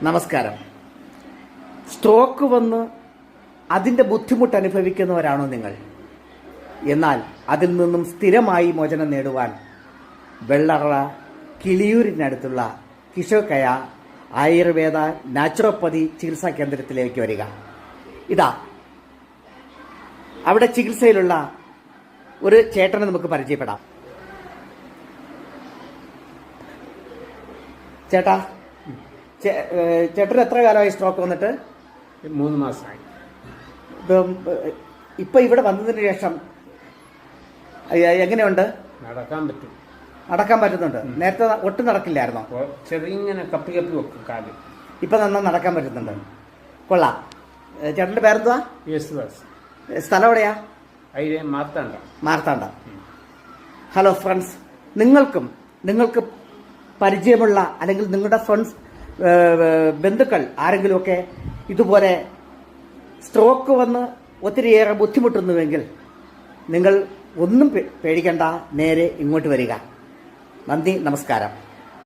നമസ്കാരം. സ്ട്രോക്ക് വന്ന് അതിൻ്റെ ബുദ്ധിമുട്ട് അനുഭവിക്കുന്നവരാണോ നിങ്ങൾ? എന്നാൽ അതിൽ നിന്നും സ്ഥിരമായി മോചനം നേടുവാൻ വെള്ളറ കിളിയൂരിനടുത്തുള്ള കിഷോക്കയ ആയുർവേദ നാച്ചുറോപ്പതി ചികിത്സാ കേന്ദ്രത്തിലേക്ക് വരിക. ഇതാ അവിടെ ചികിത്സയിലുള്ള ഒരു ചേട്ടനെ നമുക്ക് പരിചയപ്പെടാം. ചേട്ടാ, ചേട്ടന് എത്ര കാലമായി സ്ട്രോക്ക് വന്നിട്ട്? 3 മാസമായി. ഇപ്പൊ ഇവിടെ വന്നതിന് ശേഷം എങ്ങനെയുണ്ട്? നടക്കാൻ പറ്റും. നടക്കാൻ പറ്റുന്നുണ്ട്. നേരത്തെ ഒട്ടും നടക്കില്ലായിരുന്നോ? ചെറിയ കപ്പി കപ്പി വെക്കും കാല്. ഇപ്പൊ നന്നാ നടക്കാൻ പറ്റുന്നുണ്ട്. കൊള്ളാം. ചേട്ടന്റെ പേരെന്തുവാ? യേശുദാസ്. സ്ഥലം എവിടെയാ? മാർത്താണ്ഡ. ഹലോ ഫ്രണ്ട്സ്, നിങ്ങൾക്ക് പരിചയമുള്ള അല്ലെങ്കിൽ നിങ്ങളുടെ ഫ്രണ്ട്സ് ബന്ധുക്കൾ ആരെങ്കിലുമൊക്കെ ഇതുപോലെ സ്ട്രോക്ക് വന്ന് ഒത്തിരിയേറെ ബുദ്ധിമുട്ടുന്നുവെങ്കിൽ നിങ്ങൾ ഒന്നും പേടിക്കണ്ട, നേരെ ഇങ്ങോട്ട് വരിക. നന്ദി, നമസ്കാരം.